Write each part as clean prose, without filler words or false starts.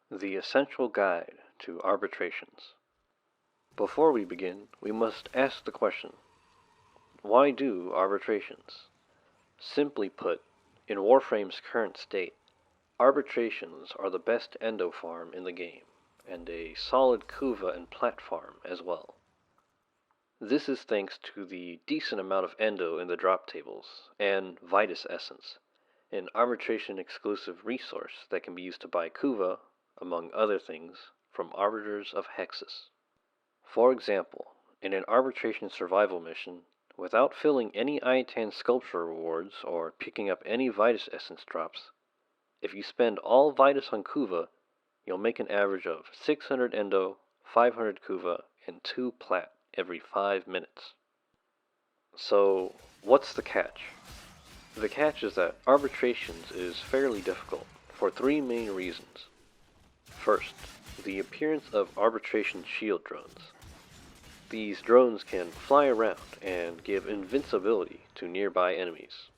The Essential Guide to Arbitrations. Before we begin, we must ask the question, why do arbitrations? Simply put, in Warframe's current state, arbitrations are the best endo farm in the game, and a solid kuva and plat farm as well. This is thanks to the decent amount of endo in the drop tables, and Vitus Essence, an arbitration-exclusive resource that can be used to buy kuva, among other things, from arbiters of hexes. For example, in an arbitration survival mission, without filling any Iatan sculpture rewards or picking up any Vitus Essence drops, if you spend all Vitus on kuva, you'll make an average of 600 endo, 500 kuva, and 2 plat every 5 minutes. So, what's the catch? The catch is that arbitrations is fairly difficult, for 3 main reasons. First, the appearance of arbitration shield drones. These drones can fly around and give invincibility to nearby enemies.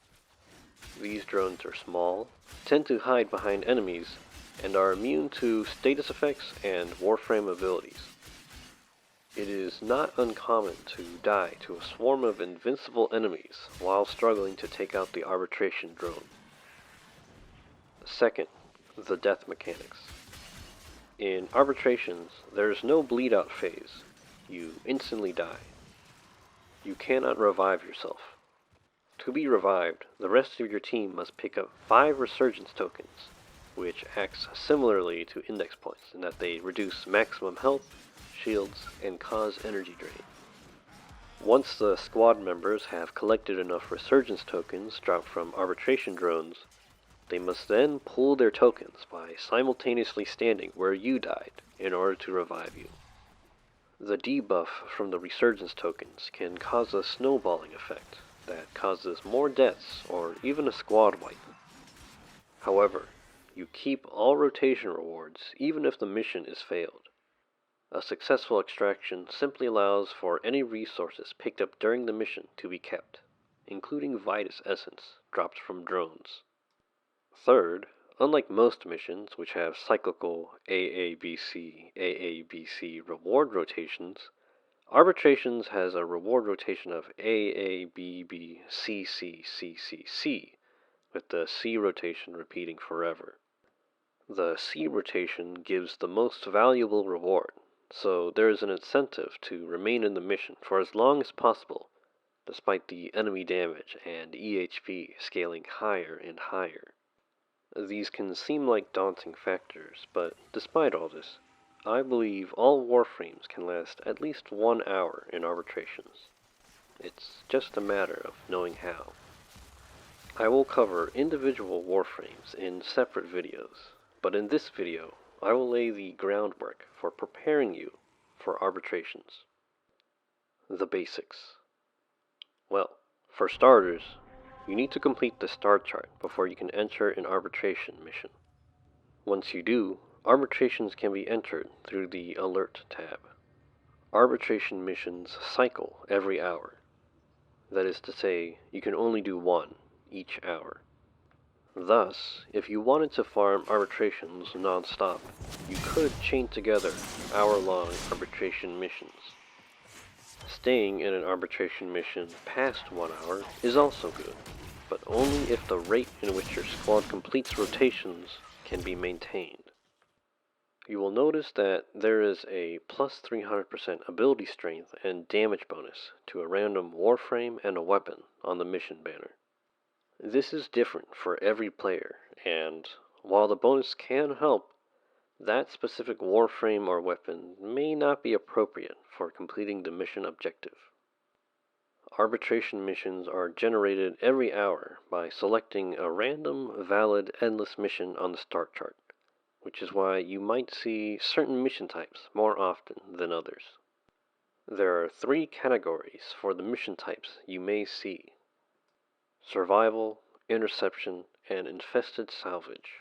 These drones are small, tend to hide behind enemies, and are immune to status effects and Warframe abilities. It is not uncommon to die to a swarm of invincible enemies while struggling to take out the arbitration drone. Second, the death mechanics. In arbitrations, there is no bleed out phase. You instantly die. You cannot revive yourself. To be revived, the rest of your team must pick up 5 resurgence tokens, which acts similarly to index points in that they reduce maximum health, shields, and cause energy drain. Once the squad members have collected enough resurgence tokens dropped from arbitration drones, they must then pull their tokens by simultaneously standing where you died in order to revive you. The debuff from the resurgence tokens can cause a snowballing effect that causes more deaths or even a squad wipe. However, you keep all rotation rewards even if the mission is failed. A successful extraction simply allows for any resources picked up during the mission to be kept, including Vitus Essence dropped from drones. Third, unlike most missions which have cyclical AABC reward rotations, Arbitrations has a reward rotation of AABBCCCCC, with the C rotation repeating forever. The C rotation gives the most valuable reward, so there is an incentive to remain in the mission for as long as possible, despite the enemy damage and EHP scaling higher and higher. These can seem like daunting factors, but despite all this, I believe all Warframes can last at least 1 hour in arbitrations. It's just a matter of knowing how. I will cover individual Warframes in separate videos, but in this video, I will lay the groundwork for preparing you for arbitrations. The basics. Well, for starters, you need to complete the star chart before you can enter an arbitration mission. Once you do, arbitrations can be entered through the Alert tab. Arbitration missions cycle every hour. That is to say, you can only do 1 each hour. Thus, if you wanted to farm arbitrations non-stop, you could chain together hour-long arbitration missions. Staying in an arbitration mission past 1 hour is also good, but only if the rate in which your squad completes rotations can be maintained. You will notice that there is a plus 300% ability strength and damage bonus to a random Warframe and a weapon on the mission banner. This is different for every player, and while the bonus can help, that specific Warframe or weapon may not be appropriate for completing the mission objective. Arbitration missions are generated every hour by selecting a random, valid, endless mission on the start chart, which is why you might see certain mission types more often than others. There are 3 categories for the mission types you may see: survival, interception, and infested salvage.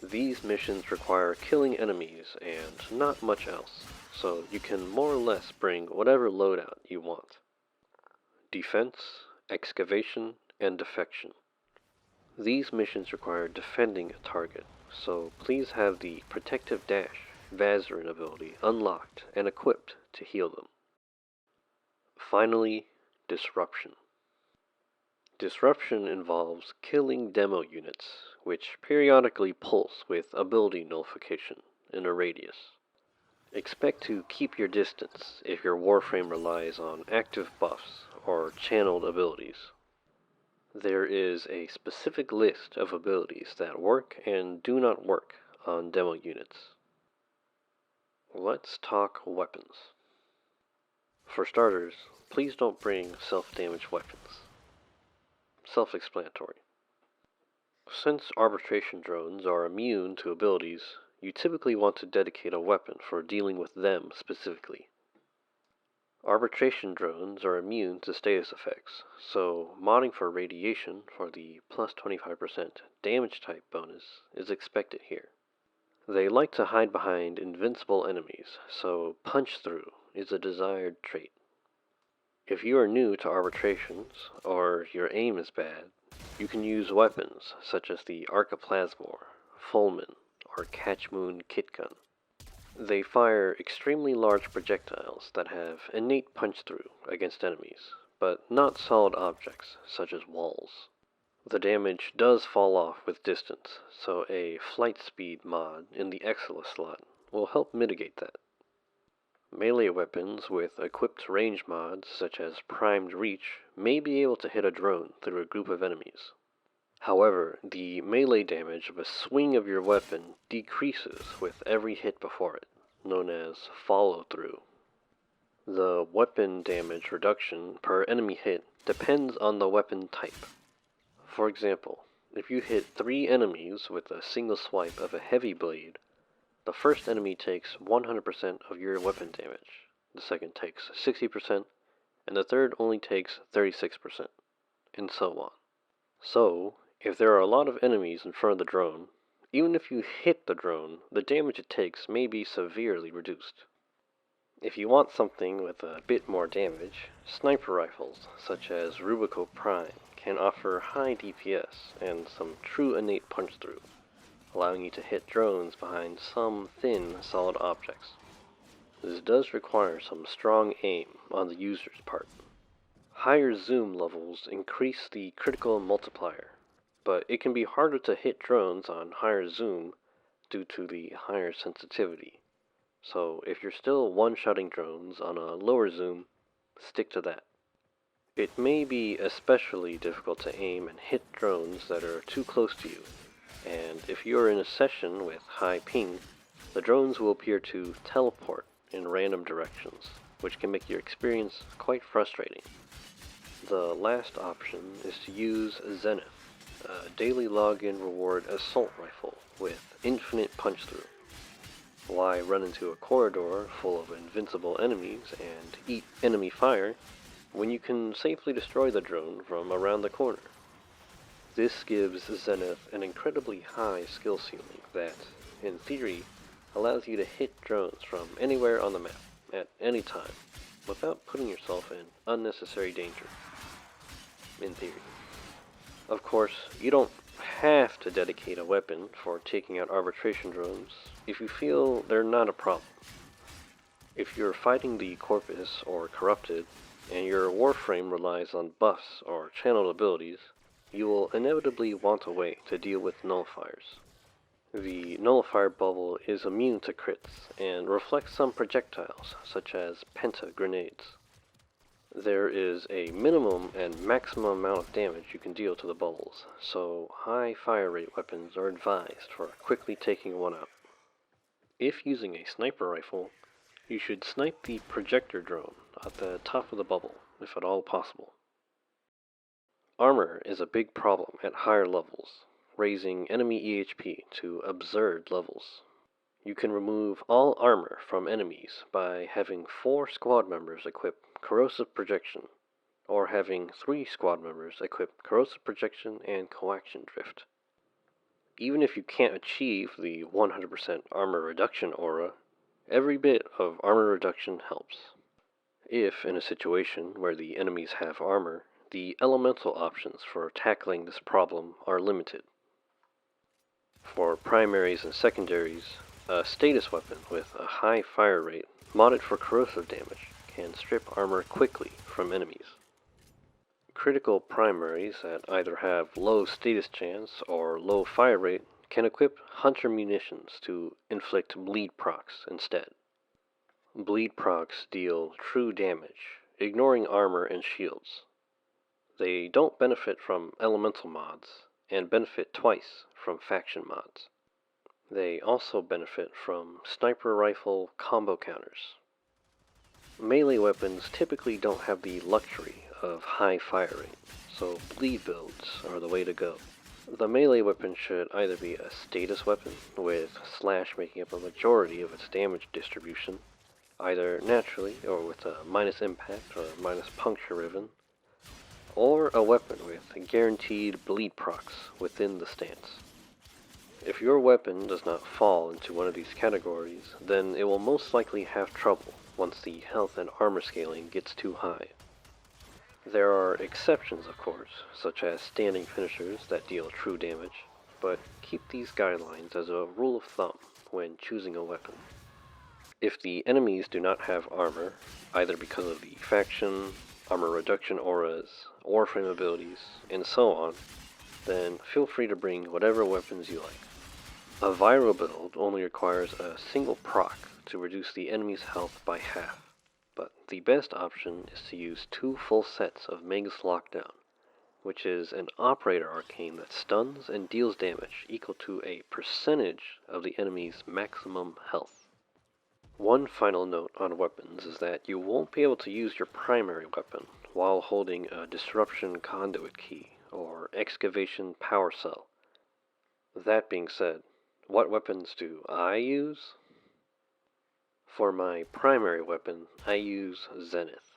These missions require killing enemies and not much else, so you can more or less bring whatever loadout you want. Defense, excavation, and defection. These missions require defending a target, so please have the Protective Dash Vazarin ability unlocked and equipped to heal them. Finally, Disruption. Disruption involves killing demo units, which periodically pulse with ability nullification in a radius. Expect to keep your distance if your Warframe relies on active buffs or channeled abilities. There is a specific list of abilities that work and do not work on demo units. Let's talk weapons. For starters, please don't bring self-damage weapons. Self-explanatory. Since arbitration drones are immune to abilities, you typically want to dedicate a weapon for dealing with them specifically. Arbitration drones are immune to status effects, so modding for radiation for the plus 25% damage type bonus is expected here. They like to hide behind invincible enemies, so punch through is a desired trait. If you are new to arbitrations, or your aim is bad, you can use weapons such as the Arcoplasmor, Fulmin, or Catchmoon Kit Gun. They fire extremely large projectiles that have innate punch-through against enemies, but not solid objects such as walls. The damage does fall off with distance, so a flight speed mod in the Excella slot will help mitigate that. Melee weapons with equipped range mods such as Primed Reach may be able to hit a drone through a group of enemies. However, the melee damage of a swing of your weapon decreases with every hit before it, known as follow-through. The weapon damage reduction per enemy hit depends on the weapon type. For example, if you hit 3 enemies with a single swipe of a heavy blade, the first enemy takes 100% of your weapon damage, the second takes 60%, and the third only takes 36%, and so on. So, if there are a lot of enemies in front of the drone, even if you hit the drone, the damage it takes may be severely reduced. If you want something with a bit more damage, sniper rifles such as Rubico Prime can offer high DPS and some true innate punch-through, allowing you to hit drones behind some thin, solid objects. This does require some strong aim on the user's part. Higher zoom levels increase the critical multiplier, but it can be harder to hit drones on higher zoom due to the higher sensitivity. So if you're still one-shotting drones on a lower zoom, stick to that. It may be especially difficult to aim and hit drones that are too close to you, and if you are in a session with high ping, the drones will appear to teleport in random directions, which can make your experience quite frustrating. The last option is to use Zenith, a daily login reward assault rifle with infinite punch-through. Why run into a corridor full of invincible enemies and eat enemy fire when you can safely destroy the drone from around the corner? This gives Zenith an incredibly high skill ceiling that, in theory, allows you to hit drones from anywhere on the map, at any time, without putting yourself in unnecessary danger. In theory. Of course, you don't have to dedicate a weapon for taking out arbitration drones if you feel they're not a problem. If you're fighting the Corpus or Corrupted, and your Warframe relies on buffs or channeled abilities, you will inevitably want a way to deal with nullifiers. The nullifier bubble is immune to crits and reflects some projectiles, such as penta grenades. There is a minimum and maximum amount of damage you can deal to the bubbles, so high fire rate weapons are advised for quickly taking one out. If using a sniper rifle, you should snipe the projector drone at the top of the bubble, if at all possible. Armor is a big problem at higher levels, raising enemy EHP to absurd levels. You can remove all armor from enemies by having 4 squad members equip Corrosive Projection, or having 3 squad members equip Corrosive Projection and Coaction Drift. Even if you can't achieve the 100% armor reduction aura, every bit of armor reduction helps. If, in a situation where the enemies have armor, the elemental options for tackling this problem are limited. For primaries and secondaries, a status weapon with a high fire rate, modded for corrosive damage, can strip armor quickly from enemies. Critical primaries that either have low status chance or low fire rate can equip hunter munitions to inflict bleed procs instead. Bleed procs deal true damage, ignoring armor and shields. They don't benefit from elemental mods, and benefit twice from faction mods. They also benefit from sniper rifle combo counters. Melee weapons typically don't have the luxury of high fire rate, so bleed builds are the way to go. The melee weapon should either be a status weapon, with slash making up a majority of its damage distribution, either naturally or with a minus impact or minus puncture ribbon, or a weapon with guaranteed bleed procs within the stance. If your weapon does not fall into one of these categories, then it will most likely have trouble once the health and armor scaling gets too high. There are exceptions, of course, such as standing finishers that deal true damage, but keep these guidelines as a rule of thumb when choosing a weapon. If the enemies do not have armor, either because of the faction, armor reduction auras, Warframe abilities, and so on, then feel free to bring whatever weapons you like. A viral build only requires a single proc to reduce the enemy's health by half, but the best option is to use 2 full sets of Magus Lockdown, which is an operator arcane that stuns and deals damage equal to a percentage of the enemy's maximum health. One final note on weapons is that you won't be able to use your primary weapon while holding a Disruption Conduit key or Excavation Power Cell. That being said, what weapons do I use? For my primary weapon, I use Zenith.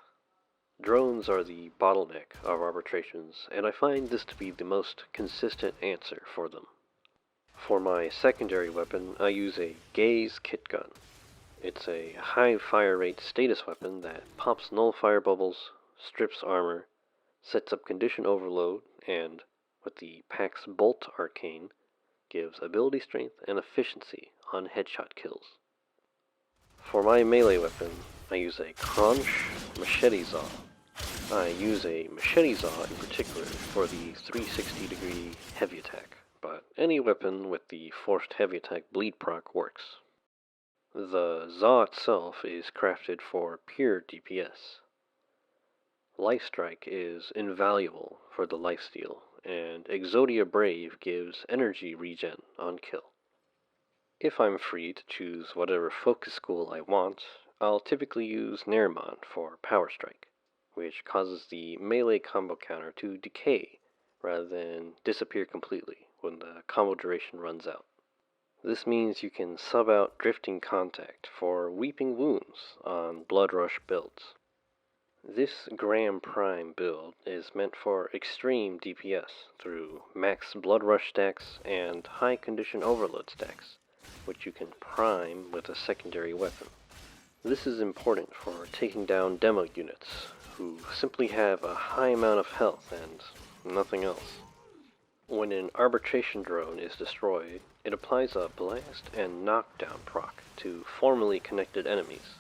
Drones are the bottleneck of arbitrations, and I find this to be the most consistent answer for them. For my secondary weapon, I use a Gaze Kit Gun. It's a high fire rate status weapon that pops nullfire bubbles, strips armor, sets up condition overload, and, with the Pax Bolt arcane, gives ability strength and efficiency on headshot kills. For my melee weapon, I use a Crunch Machete Saw. I use a Machete Saw in particular for the 360-degree heavy attack, but any weapon with the forced heavy attack bleed proc works. The Zaw itself is crafted for pure DPS. Lifestrike is invaluable for the lifesteal, and Exodia Brave gives energy regen on kill. If I'm free to choose whatever focus school I want, I'll typically use Nairmon for Power Strike, which causes the melee combo counter to decay rather than disappear completely when the combo duration runs out. This means you can sub out Drifting Contact for Weeping Wounds on Blood Rush builds. This Graham Prime build is meant for extreme DPS through max Blood Rush stacks and high Condition Overload stacks, which you can prime with a secondary weapon. This is important for taking down demo units, who simply have a high amount of health and nothing else. When an arbitration drone is destroyed, it applies a blast and knockdown proc to formerly connected enemies.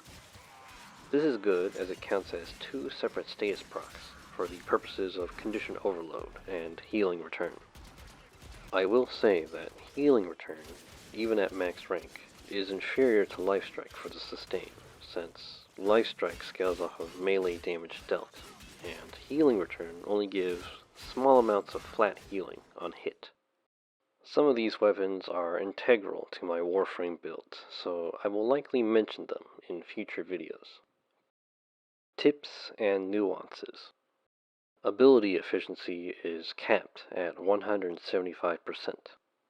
This is good as it counts as 2 separate status procs for the purposes of condition overload and healing return. I will say that healing return, even at max rank, is inferior to Lifestrike for the sustain, since Lifestrike scales off of melee damage dealt, and healing return only gives small amounts of flat healing on hit. Some of these weapons are integral to my Warframe builds, so I will likely mention them in future videos. Tips and nuances. Ability efficiency is capped at 175%.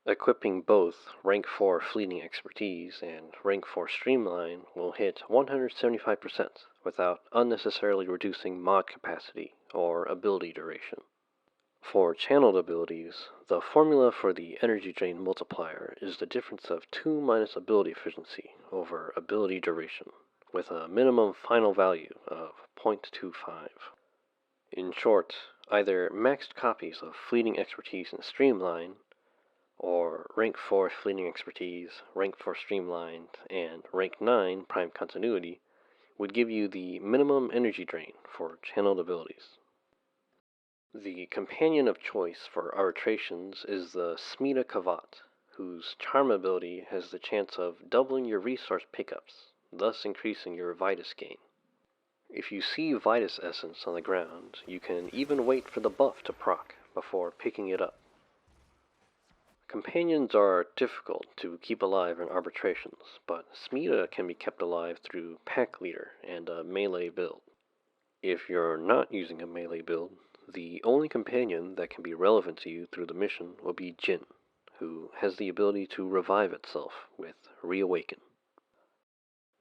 Equipping both Rank 4 Fleeting Expertise and Rank 4 Streamline will hit 175% without unnecessarily reducing mod capacity or ability duration. For channeled abilities, the formula for the energy drain multiplier is the difference of 2 minus ability efficiency over ability duration, with a minimum final value of 0.25. In short, either maxed copies of Fleeting Expertise and Streamline, or rank 4 fleeting expertise, rank 4 streamlined, and rank 9 prime continuity would give you the minimum energy drain for channeled abilities. The companion of choice for Arbitrations is the Smita Kavat, whose charm ability has the chance of doubling your resource pickups, thus increasing your Vitus gain. If you see Vitus Essence on the ground, you can even wait for the buff to proc before picking it up. Companions are difficult to keep alive in Arbitrations, but Smita can be kept alive through Pack Leader and a melee build. If you're not using a melee build, the only companion that can be relevant to you through the mission will be Jin, who has the ability to revive itself with Reawaken.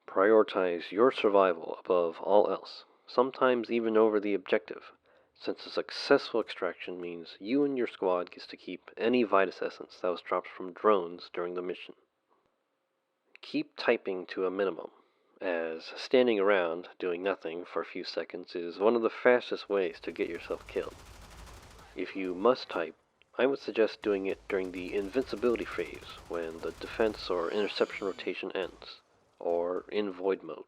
Prioritize your survival above all else, sometimes even over the objective, since a successful extraction means you and your squad gets to keep any Vitus Essence that was dropped from drones during the mission. Keep typing to a minimum, as standing around doing nothing for a few seconds is one of the fastest ways to get yourself killed. If you must type, I would suggest doing it during the invincibility phase when the defense or interception rotation ends, or in void mode.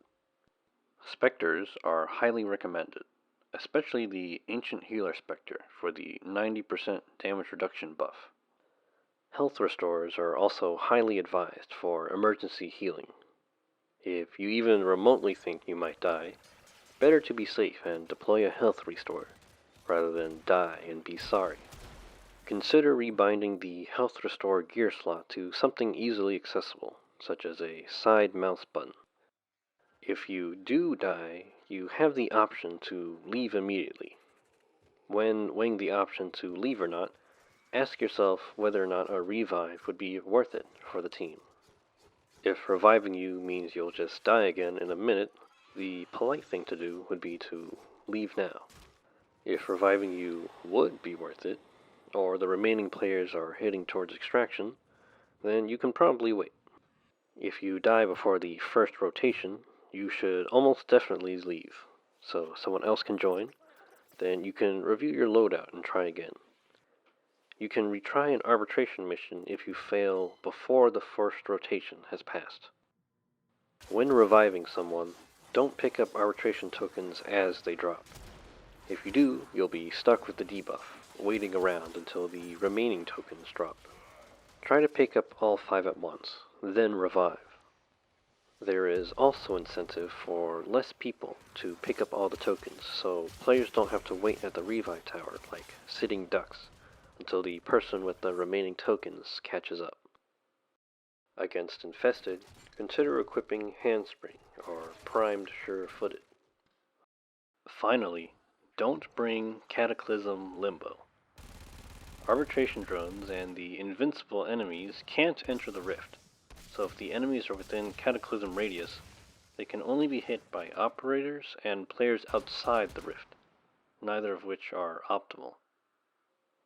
Spectres are highly recommended, especially the Ancient Healer Spectre for the 90% damage reduction buff. Health restorers are also highly advised for emergency healing. If you even remotely think you might die, better to be safe and deploy a health restore, rather than die and be sorry. Consider rebinding the health restore gear slot to something easily accessible, such as a side mouse button. If you do die, you have the option to leave immediately. When weighing the option to leave or not, ask yourself whether or not a revive would be worth it for the team. If reviving you means you'll just die again in a minute, the polite thing to do would be to leave now. If reviving you would be worth it, or the remaining players are heading towards extraction, then you can probably wait. If you die before the first rotation, you should almost definitely leave, so someone else can join. Then you can review your loadout and try again. You can retry an arbitration mission if you fail before the first rotation has passed. When reviving someone, don't pick up arbitration tokens as they drop. If you do, you'll be stuck with the debuff, waiting around until the remaining tokens drop. Try to pick up all 5 at once, then revive. There is also incentive for less people to pick up all the tokens, so players don't have to wait at the revive tower like sitting ducks until the person with the remaining tokens catches up. Against Infested, consider equipping Handspring or Primed Sure-Footed. Finally, don't bring Cataclysm Limbo. Arbitration drones and the invincible enemies can't enter the rift, so if the enemies are within Cataclysm radius, they can only be hit by operators and players outside the rift, neither of which are optimal.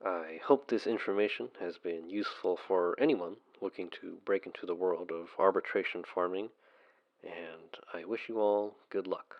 I hope this information has been useful for anyone looking to break into the world of arbitration farming, and I wish you all good luck.